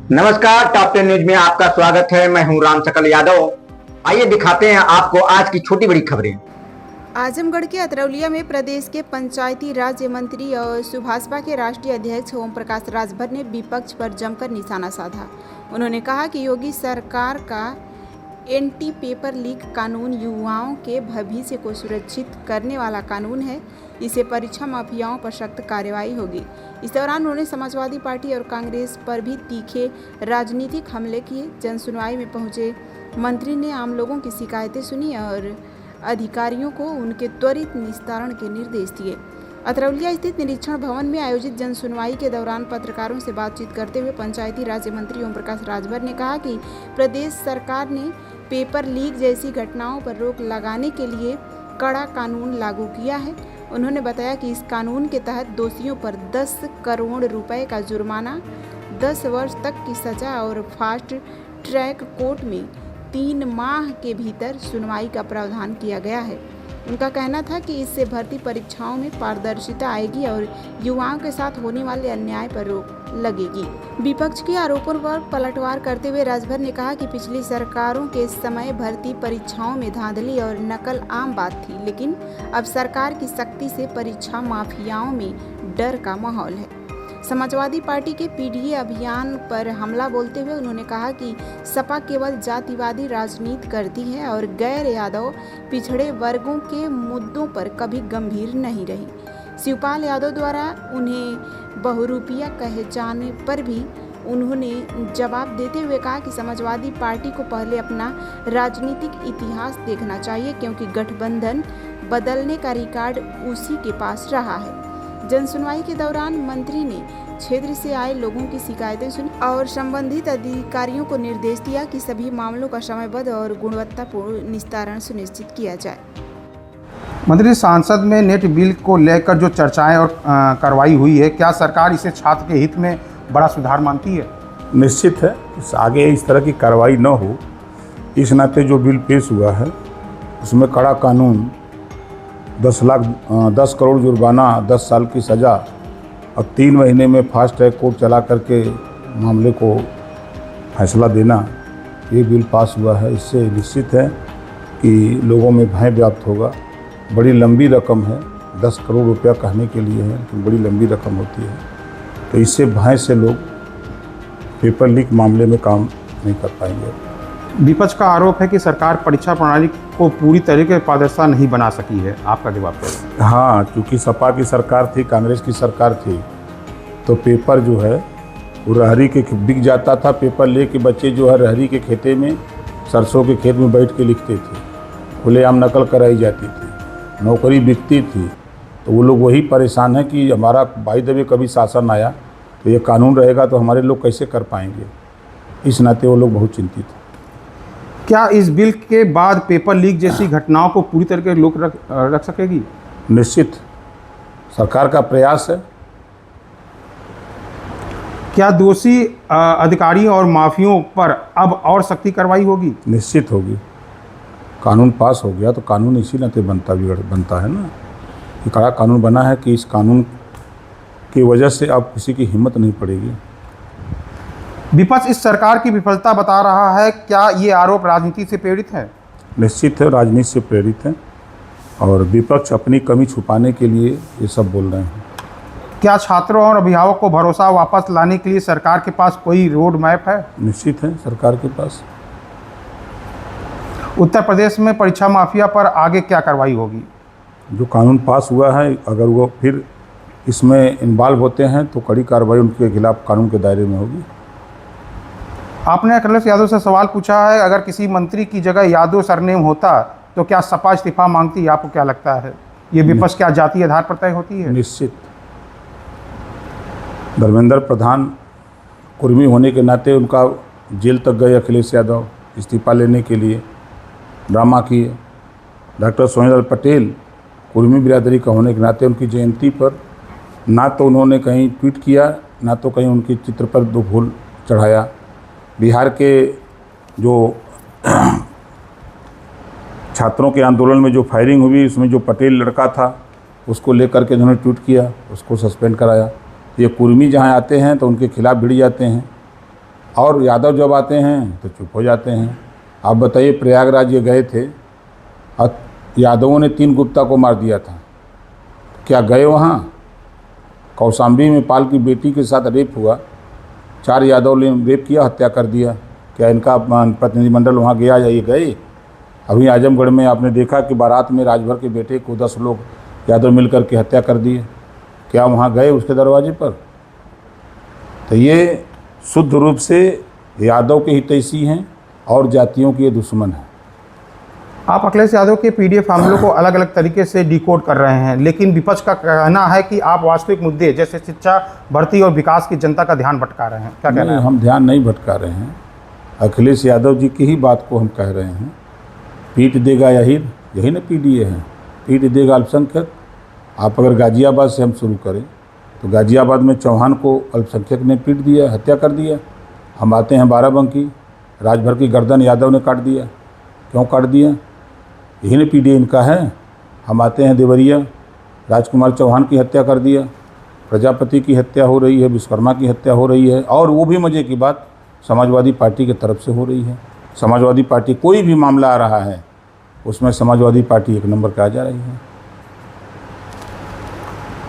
नमस्कार, top 10 news में आपका स्वागत है। मैं हूं राम सकल यादव। आइए दिखाते हैं आपको आज की छोटी बड़ी खबरें। आजमगढ़ के अतरौलिया में प्रदेश के पंचायती राज्य मंत्री और सुभाषपा के राष्ट्रीय अध्यक्ष ओम प्रकाश राजभर ने विपक्ष पर जमकर निशाना साधा। उन्होंने कहा कि योगी सरकार का एंटी पेपर लीक कानून युवाओं के भविष्य को सुरक्षित करने वाला कानून है। इसे परीक्षा माफियाओं पर सख्त कार्रवाई होगी। इस दौरान उन्होंने समाजवादी पार्टी और कांग्रेस पर भी तीखे राजनीतिक हमले किए। जनसुनवाई में पहुंचे मंत्री ने आम लोगों की शिकायतें सुनी और अधिकारियों को उनके त्वरित निस्तारण के निर्देश दिए। अतरौलिया स्थित निरीक्षण भवन में आयोजित जनसुनवाई के दौरान पत्रकारों से बातचीत करते हुए पंचायती राज्य मंत्री ओम प्रकाश राजभर ने कहा कि प्रदेश सरकार ने पेपर लीक जैसी घटनाओं पर रोक लगाने के लिए कड़ा कानून लागू किया है। उन्होंने बताया कि इस कानून के तहत दोषियों पर 10 करोड़ रुपए का जुर्माना, 10 वर्ष तक की सजा और फास्ट ट्रैक कोर्ट में 3 माह के भीतर सुनवाई का प्रावधान किया गया है। उनका कहना था कि इससे भर्ती परीक्षाओं में पारदर्शिता आएगी और युवाओं के साथ होने वाले अन्याय पर रोक लगेगी। विपक्ष के आरोपों पर पलटवार करते हुए राजभर ने कहा कि पिछली सरकारों के समय भर्ती परीक्षाओं में धांधली और नकल आम बात थी, लेकिन अब सरकार की सख्ती से परीक्षा माफियाओं में डर का माहौल है। समाजवादी पार्टी के पीडीए अभियान पर हमला बोलते हुए उन्होंने कहा कि सपा केवल जातिवादी राजनीति करती है और गैर यादव पिछड़े वर्गों के मुद्दों पर कभी गंभीर नहीं रही। शिवपाल यादव द्वारा उन्हें बहुरूपिया कहे जाने पर भी उन्होंने जवाब देते हुए कहा कि समाजवादी पार्टी को पहले अपना राजनीतिक इतिहास देखना चाहिए, क्योंकि गठबंधन बदलने का रिकॉर्ड उसी के पास रहा है। जनसुनवाई के दौरान मंत्री ने क्षेत्र से आए लोगों की शिकायतें सुनी और संबंधित अधिकारियों को निर्देश दिया कि सभी मामलों का समयबद्ध और गुणवत्तापूर्ण निस्तारण सुनिश्चित किया जाए। मंत्री, संसद में नेट बिल को लेकर जो चर्चाएं और कार्रवाई हुई है, क्या सरकार इसे छात्र के हित में बड़ा सुधार मानती है? निश्चित है, आगे इस तरह की कार्रवाई न हो, इस नाते जो बिल पेश हुआ है उसमें कड़ा कानून, 10 करोड़ जुर्माना, 10 साल की सज़ा और 3 महीने में फास्ट ट्रैक कोर्ट चला करके मामले को फैसला देना, ये बिल पास हुआ है। इससे निश्चित है कि लोगों में भय व्याप्त होगा। बड़ी लंबी रकम है, 10 करोड़ रुपया कहने के लिए है, तो बड़ी लंबी रकम होती है, तो इससे भय से लोग पेपर लीक मामले में काम नहीं कर पाएंगे। विपक्ष का आरोप है कि सरकार परीक्षा प्रणाली को पूरी तरीके से पारदर्शिता नहीं बना सकी है, आपका जवाब क्या है? हाँ, क्योंकि सपा की सरकार थी, कांग्रेस की सरकार थी, तो पेपर जो है वो रहरी के बिक जाता था। पेपर ले के बच्चे जो है रहरी के खेते में, सरसों के खेत में बैठ के लिखते थे, खुलेआम नकल कराई जाती थी, नौकरी बिकती थी। तो वो लोग वही परेशान है कि हमारा बाई दबे कभी शासन आया तो ये कानून रहेगा तो हमारे लोग कैसे कर पाएंगे। इस नाते वो लोग बहुत चिंतित हैं। क्या इस बिल के बाद पेपर लीक जैसी घटनाओं को पूरी तरीके से रख सकेगी? निश्चित सरकार का प्रयास है। क्या दोषी अधिकारियों और माफियों पर अब और सख्ती कार्रवाई होगी? निश्चित होगी। कानून पास हो गया तो कानून इसी नाते बनता है ना। ये कड़ा कानून बना है कि इस कानून की वजह से अब किसी की हिम्मत नहीं पड़ेगी। विपक्ष इस सरकार की विफलता बता रहा है, क्या ये आरोप राजनीति से प्रेरित है? निश्चित है, राजनीति से प्रेरित है और विपक्ष अपनी कमी छुपाने के लिए ये सब बोल रहे हैं। क्या छात्रों और अभिभावकों को भरोसा वापस लाने के लिए सरकार के पास कोई रोड मैप है? निश्चित है सरकार के पास। उत्तर प्रदेश में परीक्षा माफिया पर आगे क्या कार्रवाई होगी? जो कानून पास हुआ है, अगर वो फिर इसमें इन्वॉल्व होते हैं तो कड़ी कार्रवाई उनके खिलाफ कानून के दायरे में होगी। आपने अखिलेश यादव से सवाल पूछा है, अगर किसी मंत्री की जगह यादव सरनेम होता तो क्या सपा इस्तीफा मांगती? आपको क्या लगता है, ये विपक्ष क्या जातीय आधार पर तय होती है? निश्चित। धर्मेंद्र प्रधान कुर्मी होने के नाते उनका जेल तक गए अखिलेश यादव इस्तीफा लेने के लिए, ड्रामा किए। डॉक्टर सोहेल पटेल कुर्मी बिरादरी का होने के नाते उनकी जयंती पर ना तो उन्होंने कहीं ट्वीट किया, ना तो कहीं उनके चित्र पर 2 फूल चढ़ाया। बिहार के जो छात्रों के आंदोलन में जो फायरिंग हुई, उसमें जो पटेल लड़का था उसको लेकर के उन्होंने ट्वीट किया, उसको सस्पेंड कराया। ये कुर्मी जहाँ आते हैं तो उनके खिलाफ भिड़ जाते हैं और यादव जब आते हैं तो चुप हो जाते हैं। आप बताइए, प्रयागराज ये गए थे और यादवों ने 3 गुप्ता को मार दिया था, क्या गए वहाँ? कौशाम्बी में पाल की बेटी के साथ रेप हुआ, 4 यादव ने रेप किया, हत्या कर दिया। क्या इनका प्रतिनिधिमंडल वहाँ गया या ये गए? अभी आजमगढ़ में आपने देखा कि बारात में राजभर के बेटे को 10 लोग यादव मिल कर के हत्या कर दिए। क्या वहाँ गए उसके दरवाजे पर? तो ये शुद्ध रूप से यादव के हितैषी हैं और जातियों के ये दुश्मन हैं। आप अखिलेश यादव के पीडीएफ हमलों को अलग अलग तरीके से डिकोड कर रहे हैं, लेकिन विपक्ष का कहना है कि आप वास्तविक मुद्दे जैसे शिक्षा, भर्ती और विकास की जनता का ध्यान भटका रहे हैं। क्या कहना है? हम ध्यान नहीं भटका रहे हैं, अखिलेश यादव जी की ही बात को हम कह रहे हैं। पीट देगा यही ना पीडीए है, पीट देगा अल्पसंख्यक। आप अगर गाजियाबाद से हम शुरू करें तो गाजियाबाद में चौहान को अल्पसंख्यक ने पीट दिया, हत्या कर दिया। हम आते हैं बाराबंकी, राजभर की गर्दन यादव ने काट दिया। क्यों काट दिया? यही ना पीडीए इनका है। हम आते हैं देवरिया, राजकुमार चौहान की हत्या कर दिया, प्रजापति की हत्या हो रही है, विश्वकर्मा की हत्या हो रही है, और वो भी मज़े की बात समाजवादी पार्टी की तरफ से हो रही है। समाजवादी पार्टी, कोई भी मामला आ रहा है उसमें समाजवादी पार्टी 1 नंबर पे आ जा रही है।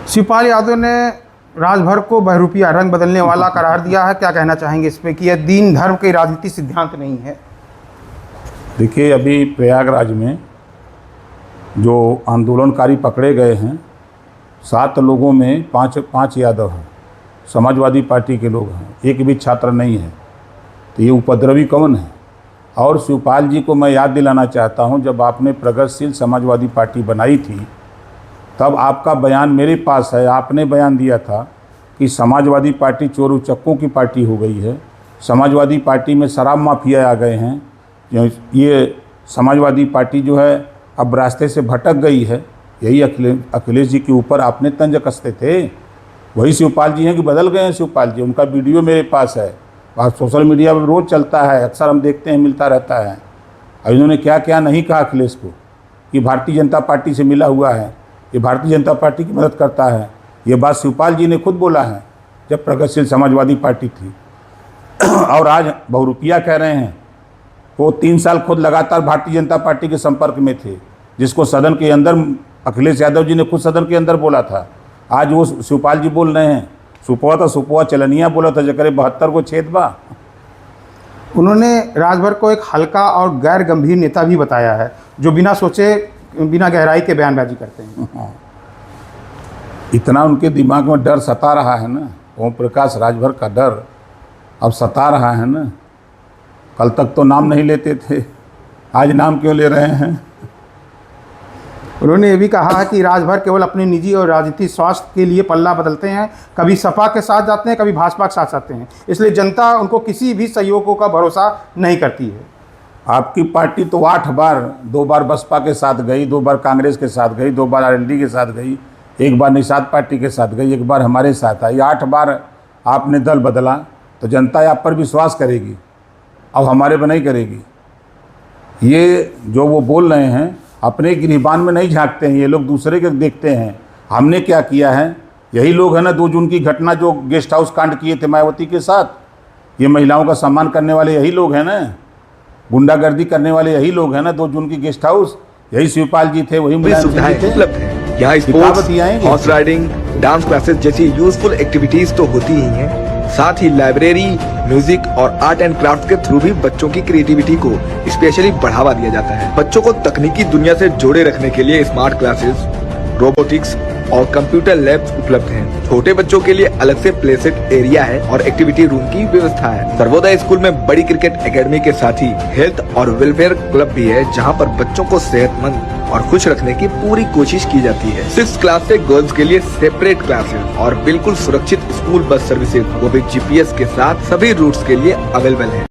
शिवपाल यादव ने राजभर को बहरूपिया, रंग बदलने वाला करार दिया है। क्या कहना चाहेंगे इस पे कि यह दीन धर्म के राजनीति सिद्धांत नहीं है? देखिए, अभी प्रयागराज में जो आंदोलनकारी पकड़े गए हैं, 7 लोगों में 5 यादव हैं, समाजवादी पार्टी के लोग हैं, एक भी छात्र नहीं है। तो ये उपद्रवी कौन है? और शिवपाल जी को मैं याद दिलाना चाहता हूं, जब आपने प्रगतिशील समाजवादी पार्टी बनाई थी तब आपका बयान मेरे पास है। आपने बयान दिया था कि समाजवादी पार्टी चोर उचक्कों की पार्टी हो गई है, समाजवादी पार्टी में शराब माफिया आ गए हैं, ये समाजवादी पार्टी जो है अब रास्ते से भटक गई है। यही अखिलेश जी के ऊपर आपने तंज कसते थे। वही शिवपाल जी हैं कि बदल गए हैं शिवपाल जी? उनका वीडियो मेरे पास है, और सोशल मीडिया पर रोज़ चलता है, अक्सर हम देखते हैं, मिलता रहता है। और इन्होंने क्या क्या नहीं कहा अखिलेश को कि भारतीय जनता पार्टी से मिला हुआ है, ये भारतीय जनता पार्टी की मदद करता है। ये बात शिवपाल जी ने खुद बोला है जब प्रगतिशील समाजवादी पार्टी थी। और आज बहुरूपिया कह रहे हैं। वो 3 साल खुद लगातार भारतीय जनता पार्टी के संपर्क में थे, जिसको सदन के अंदर अखिलेश यादव जी ने खुद सदन के अंदर बोला था। आज वो शिवपाल जी बोल रहे हैं सुपवा तो सुपवा चलनिया बोला था जकरे 72 को छेद बा। उन्होंने राजभर को एक हल्का और गैर गंभीर नेता भी बताया है, जो बिना सोचे, बिना गहराई के बयानबाजी करते हैं। इतना उनके दिमाग में डर सता रहा है ना, ओम प्रकाश राजभर का डर अब सता रहा है ना। कल तक तो नाम नहीं लेते थे, आज नाम क्यों ले रहे हैं? उन्होंने ये भी कहा है कि राजभर केवल अपने निजी और राजनीतिक स्वास्थ्य के लिए पल्ला बदलते हैं, कभी सपा के साथ जाते हैं, कभी भाजपा के साथ जाते हैं, इसलिए जनता उनको किसी भी सहयोगों का भरोसा नहीं करती है। आपकी पार्टी तो 8 बार, 2 बार बसपा के साथ गई, 2 बार कांग्रेस के साथ गई, 2 बार आरएलडी के साथ गई, 1 बार निषाद पार्टी के साथ गई, 1 बार हमारे साथ आई। 8 बार आपने दल बदला, तो जनता आप पर विश्वास करेगी, अब हमारे पर नहीं करेगी। ये जो वो बोल रहे हैं, अपने गिरबान में नहीं झांकते हैं, ये लोग दूसरे के देखते हैं। हमने क्या किया है? यही लोग हैं ना 2 जून की घटना जो गेस्ट हाउस कांड किए थे मायावती के साथ, ये महिलाओं का सम्मान करने वाले यही लोग हैं ना, गुंडागर्दी करने वाले यही लोग हैं ना। 2 जून की गेस्ट हाउस यही शिवपाल जी थे, वही सुविधाएं उपलब्ध है। यहाँ sports, horse riding, dance classes जैसी यूजफुल एक्टिविटीज तो होती ही हैं, साथ ही लाइब्रेरी, म्यूजिक और आर्ट एंड क्राफ्ट के थ्रू भी बच्चों की क्रिएटिविटी को स्पेशली बढ़ावा दिया जाता है। बच्चों को तकनीकी दुनिया से जोड़े रखने के लिए स्मार्ट क्लासेस, रोबोटिक्स और कंप्यूटर लैब्स उपलब्ध हैं। छोटे बच्चों के लिए अलग से प्ले सेट एरिया है और एक्टिविटी रूम की व्यवस्था है। सर्वोदय स्कूल में बड़ी क्रिकेट एकेडमी के साथ ही हेल्थ और वेलफेयर क्लब भी है, जहां पर बच्चों को सेहतमंद और खुश रखने की पूरी कोशिश की जाती है। 6th क्लास से गर्ल्स के लिए सेपरेट क्लासेस और बिल्कुल सुरक्षित स्कूल बस सर्विसेज, वो भी GPS के साथ सभी रूट्स के लिए अवेलेबल है।